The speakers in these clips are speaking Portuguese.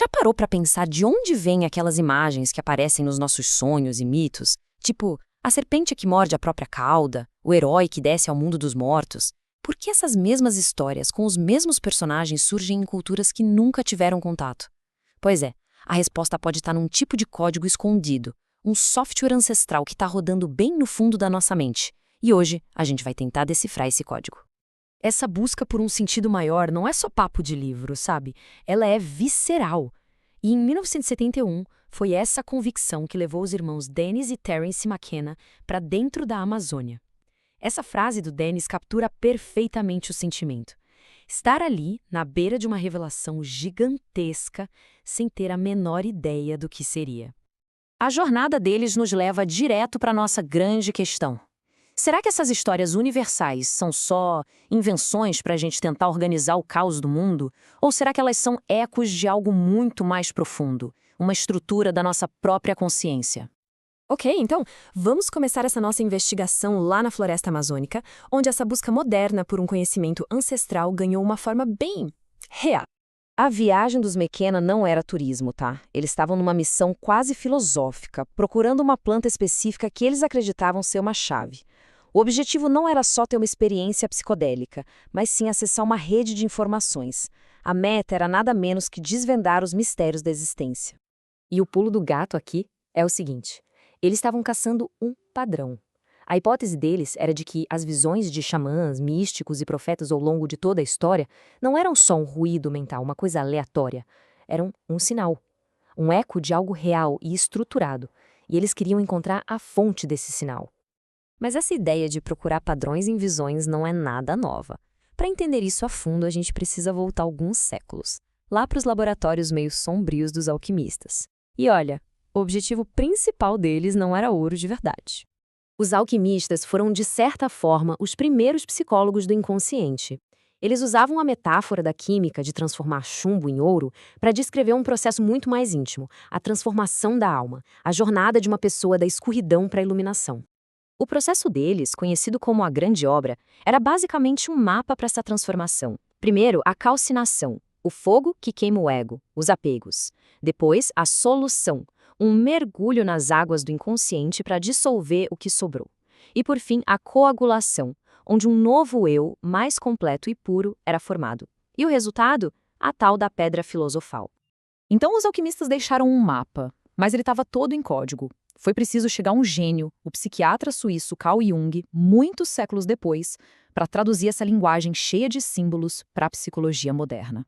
Já parou para pensar de onde vêm aquelas imagens que aparecem nos nossos sonhos e mitos? Tipo, a serpente que morde a própria cauda, o herói que desce ao mundo dos mortos. Por que essas mesmas histórias, com os mesmos personagens, surgem em culturas que nunca tiveram contato? Pois é, a resposta pode estar num tipo de código escondido, um software ancestral que está rodando bem no fundo da nossa mente. E hoje a gente vai tentar decifrar esse código. Essa busca por um sentido maior não é só papo de livro, sabe? Ela é visceral. E em 1971, foi essa convicção que levou os irmãos Dennis e Terence McKenna para dentro da Amazônia. Essa frase do Dennis captura perfeitamente o sentimento. Estar ali, na beira de uma revelação gigantesca, sem ter a menor ideia do que seria. A jornada deles nos leva direto para a nossa grande questão. Será que essas histórias universais são só invenções para a gente tentar organizar o caos do mundo? Ou será que elas são ecos de algo muito mais profundo, uma estrutura da nossa própria consciência? Ok, então, vamos começar essa nossa investigação lá na floresta amazônica, onde essa busca moderna por um conhecimento ancestral ganhou uma forma bem real. A viagem dos McKenna não era turismo, tá? Eles estavam numa missão quase filosófica, procurando uma planta específica que eles acreditavam ser uma chave. O objetivo não era só ter uma experiência psicodélica, mas sim acessar uma rede de informações. A meta era nada menos que desvendar os mistérios da existência. E o pulo do gato aqui é o seguinte: eles estavam caçando um padrão. A hipótese deles era de que as visões de xamãs, místicos e profetas ao longo de toda a história não eram só um ruído mental, uma coisa aleatória. Eram um sinal, um eco de algo real e estruturado, e eles queriam encontrar a fonte desse sinal. Mas essa ideia de procurar padrões em visões não é nada nova. Para entender isso a fundo, a gente precisa voltar alguns séculos, lá para os laboratórios meio sombrios dos alquimistas. E olha, o objetivo principal deles não era ouro de verdade. Os alquimistas foram, de certa forma, os primeiros psicólogos do inconsciente. Eles usavam a metáfora da química de transformar chumbo em ouro para descrever um processo muito mais íntimo, a transformação da alma, a jornada de uma pessoa da escuridão para a iluminação. O processo deles, conhecido como a Grande Obra, era basicamente um mapa para essa transformação. Primeiro, a calcinação, o fogo que queima o ego, os apegos. Depois, a solução, um mergulho nas águas do inconsciente para dissolver o que sobrou. E por fim, a coagulação, onde um novo eu, mais completo e puro, era formado. E o resultado? A tal da pedra filosofal. Então os alquimistas deixaram um mapa, mas ele estava todo em código. Foi preciso chegar um gênio, o psiquiatra suíço Carl Jung, muitos séculos depois, para traduzir essa linguagem cheia de símbolos para a psicologia moderna.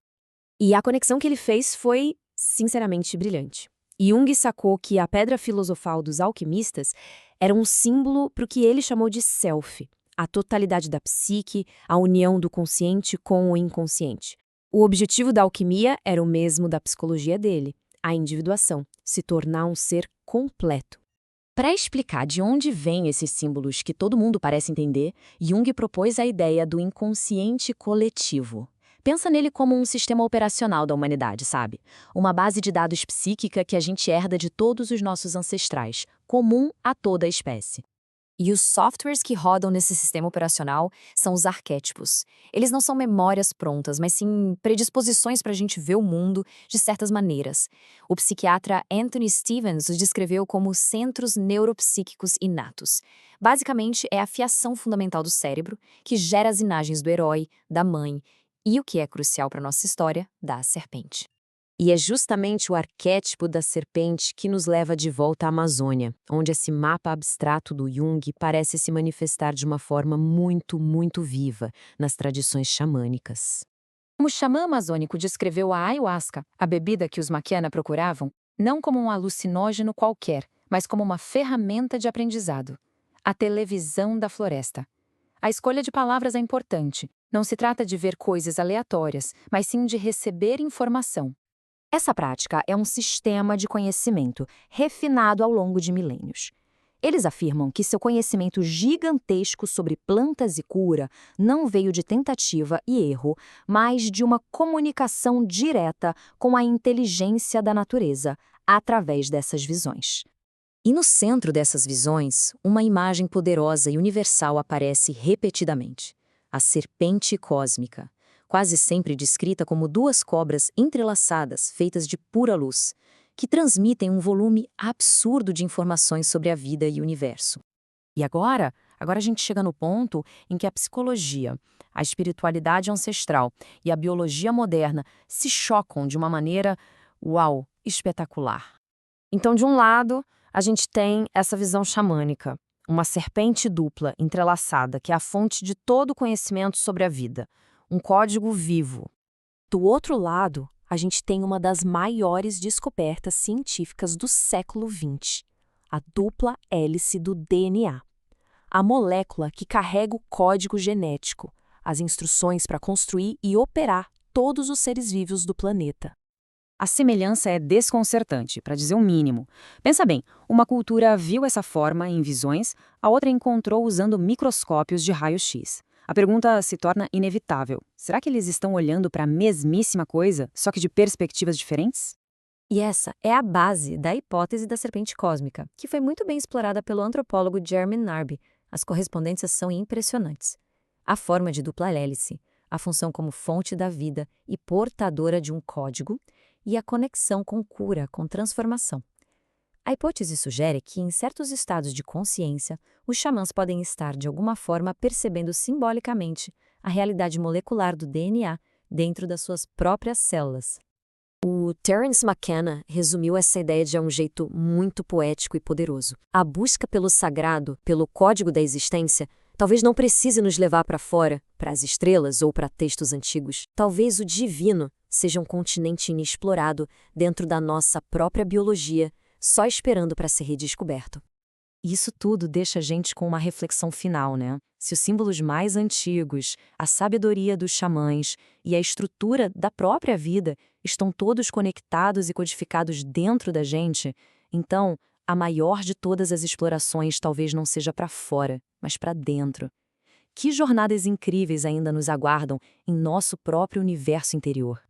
E a conexão que ele fez foi, sinceramente, brilhante. Jung sacou que a pedra filosofal dos alquimistas era um símbolo para o que ele chamou de self, a totalidade da psique, a união do consciente com o inconsciente. O objetivo da alquimia era o mesmo da psicologia dele, a individuação, se tornar um ser completo. Para explicar de onde vêm esses símbolos que todo mundo parece entender, Jung propôs a ideia do inconsciente coletivo. Pensa nele como um sistema operacional da humanidade, sabe? Uma base de dados psíquica que a gente herda de todos os nossos ancestrais, comum a toda a espécie. E os softwares que rodam nesse sistema operacional são os arquétipos. Eles não são memórias prontas, mas sim predisposições para a gente ver o mundo de certas maneiras. O psiquiatra Anthony Stevens os descreveu como centros neuropsíquicos inatos. Basicamente, é a fiação fundamental do cérebro que gera as imagens do herói, da mãe e, o que é crucial para a nossa história, da serpente. E é justamente o arquétipo da serpente que nos leva de volta à Amazônia, onde esse mapa abstrato do Jung parece se manifestar de uma forma muito, muito viva nas tradições xamânicas. Como o xamã amazônico descreveu a ayahuasca, a bebida que os McKenna procuravam, não como um alucinógeno qualquer, mas como uma ferramenta de aprendizado. A televisão da floresta. A escolha de palavras é importante. Não se trata de ver coisas aleatórias, mas sim de receber informação. Essa prática é um sistema de conhecimento refinado ao longo de milênios. Eles afirmam que seu conhecimento gigantesco sobre plantas e cura não veio de tentativa e erro, mas de uma comunicação direta com a inteligência da natureza, através dessas visões. E no centro dessas visões, uma imagem poderosa e universal aparece repetidamente: a serpente cósmica. quase sempre descrita como duas cobras entrelaçadas feitas de pura luz, que transmitem um volume absurdo de informações sobre a vida e o universo. E agora a gente chega no ponto em que a psicologia, a espiritualidade ancestral e a biologia moderna se chocam de uma maneira, uau, espetacular. Então, de um lado, a gente tem essa visão xamânica, uma serpente dupla entrelaçada que é a fonte de todo o conhecimento sobre a vida, um código vivo. Do outro lado, a gente tem uma das maiores descobertas científicas do século XX, a dupla hélice do DNA. A molécula que carrega o código genético, as instruções para construir e operar todos os seres vivos do planeta. A semelhança é desconcertante, para dizer o mínimo. Pensa bem, uma cultura viu essa forma em visões, a outra encontrou usando microscópios de raio-x. A pergunta se torna inevitável. Será que eles estão olhando para a mesmíssima coisa, só que de perspectivas diferentes? E essa é a base da hipótese da serpente cósmica, que foi muito bem explorada pelo antropólogo Jeremy Narby. As correspondências são impressionantes. A forma de dupla hélice, a função como fonte da vida e portadora de um código, e a conexão com cura, com transformação. A hipótese sugere que, em certos estados de consciência, os xamãs podem estar, de alguma forma, percebendo simbolicamente a realidade molecular do DNA dentro das suas próprias células. O Terence McKenna resumiu essa ideia de um jeito muito poético e poderoso. A busca pelo sagrado, pelo código da existência, talvez não precise nos levar para fora, para as estrelas ou para textos antigos. Talvez o divino seja um continente inexplorado dentro da nossa própria biologia, só esperando para ser redescoberto. Isso tudo deixa a gente com uma reflexão final, né? Se os símbolos mais antigos, a sabedoria dos xamãs e a estrutura da própria vida estão todos conectados e codificados dentro da gente, então a maior de todas as explorações talvez não seja para fora, mas para dentro. Que jornadas incríveis ainda nos aguardam em nosso próprio universo interior.